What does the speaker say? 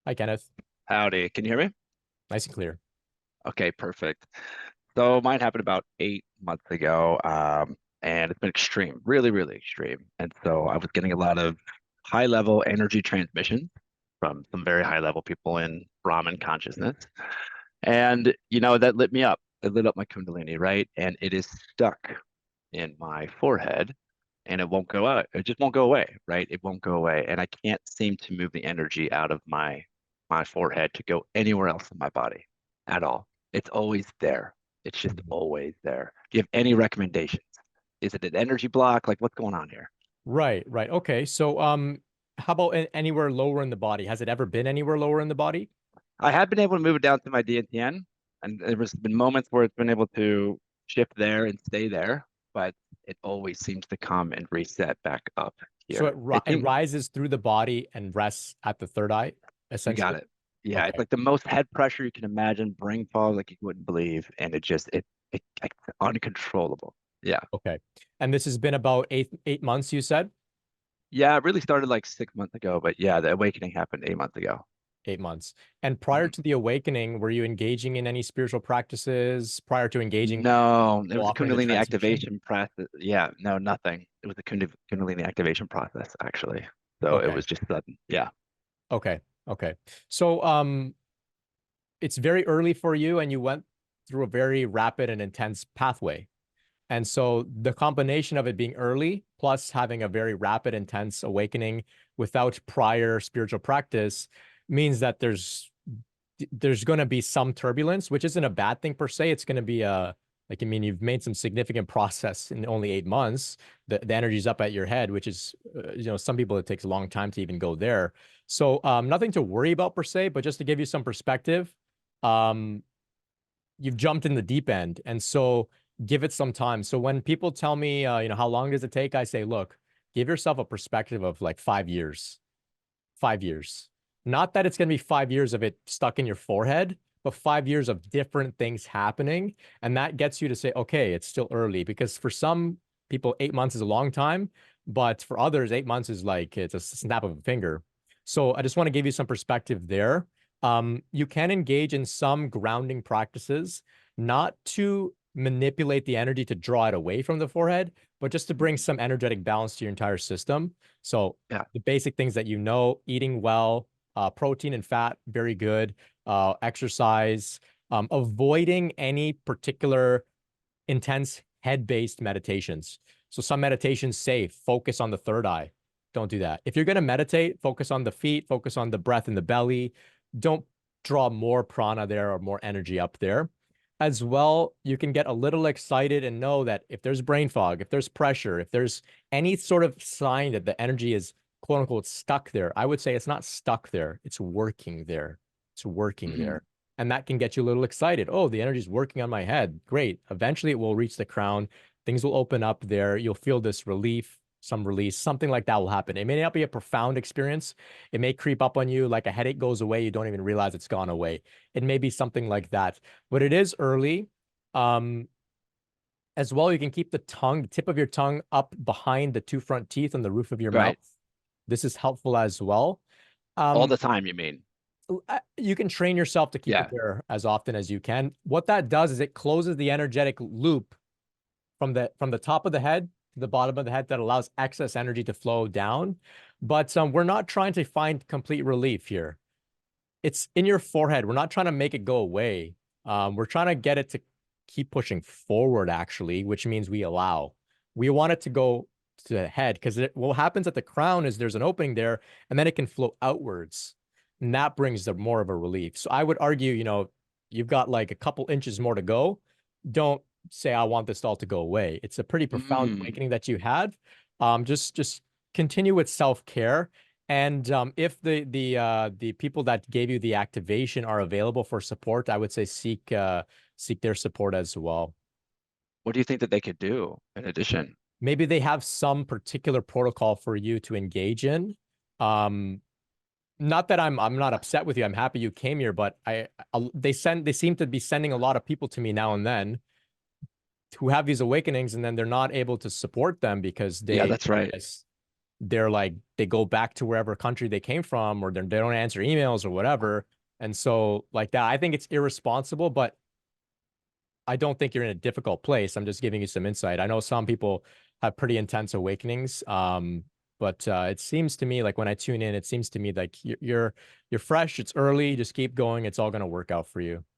Hi, Kenneth. Howdy, can you hear me? Nice and clear. Okay, perfect. So mine happened about 8 months ago, and it's been extreme, really, really extreme. And so I was getting a lot of high-level energy transmission from some very high-level people in Brahman consciousness, and that lit me up. It lit up my Kundalini, right? And it is stuck in my forehead, and it won't go out. It just won't go away, right? It won't go away, and I can't seem to move the energy out of my forehead to go anywhere else in my body at all. It's always there. It's just Mhm. always there. Do you have any recommendations? Is it an energy block? Like what's going on here? Right, right. Okay. So, how about anywhere lower in the body? Has it ever been anywhere lower in the body? I have been able to move it down to my DNTN, and there's been moments where it's been able to shift there and stay there, but it always seems to come and reset back up So here. I it think rises through the body and rests at the third eye, you got essentially. it. Yeah, it's Okay. like the most head pressure you can imagine, brain fog like you wouldn't believe, and it's uncontrollable. Yeah. Okay. And this has been about eight months, you said? Yeah, it really started like 6 months ago, but yeah, the awakening happened 8 months ago. 8 months. And prior Mhm. to the awakening, were you engaging in any spiritual practices prior to engaging No, it was a offering the Kundalini transmission? activation process. Yeah, no, nothing. It was a Kundalini activation process, actually. So it Okay. was just sudden. Yeah. Okay. Okay. So, it's very early for you and you went through a very rapid and intense pathway. And so the combination of it being early plus having a very rapid, intense awakening without prior spiritual practice means that there's going to be some turbulence, which isn't a bad thing per se. It's going to be a like I mean, you've made some significant process in only 8 months. The energy's up at your head, which is some people it takes a long time to even go there. So nothing to worry about per se, but just to give you some perspective, um, you've jumped in the deep end, and so give it some time. So when people tell me, how long does it take? I say, look, give yourself a perspective of like 5 years. 5 years. Not that it's going to be 5 years of it stuck in your forehead, but 5 years of different things happening. And that gets you to say, okay, it's still early. Because for some people, 8 months is a long time. But for others, 8 months is like it's a snap of a finger. So I just want to give you some perspective there. You can engage in some grounding practices, not to manipulate the energy to draw it away from the forehead, but just to bring Mhm. some energetic balance to your entire system. So Yeah. the basic things that eating well, protein and fat, very good, exercise, avoiding any particular intense head-based meditations. So some meditations say focus on the third eye. Don't do that. If you're going to meditate, focus on the feet, focus on the breath in the belly. Don't draw more prana there or more energy up there. As well, you can get a little excited and know that if there's brain fog, if there's pressure, if there's any sort of sign that the energy is quote unquote stuck there, I would say it's not stuck there. It's working there. It's working Mhm. there. And that can get you a little excited. Oh, the energy is working on my head. Great. Eventually it will reach the crown. Things will open up there. You'll feel this relief, some release, something like that will happen. It may not be a profound experience. It may creep up on you like a headache goes away. You don't even realize it's gone away. It may be something like that, but it is early. Um, as well, you can keep the tip of your tongue up behind the two front teeth on the roof of your mouth. Right. This is helpful as well. All Um, the time, you mean? you can train yourself to keep it Yeah. there as often as you can. What that does is it closes the energetic loop from the top of the head to the bottom of the head that allows excess energy to flow down. But we're not trying to find complete relief here. It's in your forehead. We're not trying to make it go away. We're trying to get it to keep pushing forward, actually, which means we allow. We want it to go to the head because what happens at the crown is there's an opening there, and then it can flow outwards, and that brings the more of a relief. So I would argue, you've got like a couple inches more to go. Don't say I want this all to go away. It's a pretty profound Mm. awakening that you had. Just continue with self-care. And if the people that gave you the activation are available for support, I would say seek their support as well. What do you think that they could do in addition? Maybe they have some particular protocol for you to engage in. Um, Not that I'm not upset with you. I'm happy you came here, but they seem to be sending a lot of people to me now and then who have these awakenings, and then they're not able to support them because Yeah, they that's right. they're like they go back to wherever country they came from, or they don't answer emails or whatever. And so like that, I think it's irresponsible, but I don't think you're in a difficult place. I'm just giving you some insight. I know some people have pretty intense awakenings. But it seems to me like when I tune in, it seems to me like you're fresh, it's early, just keep going, it's all going to work out for you.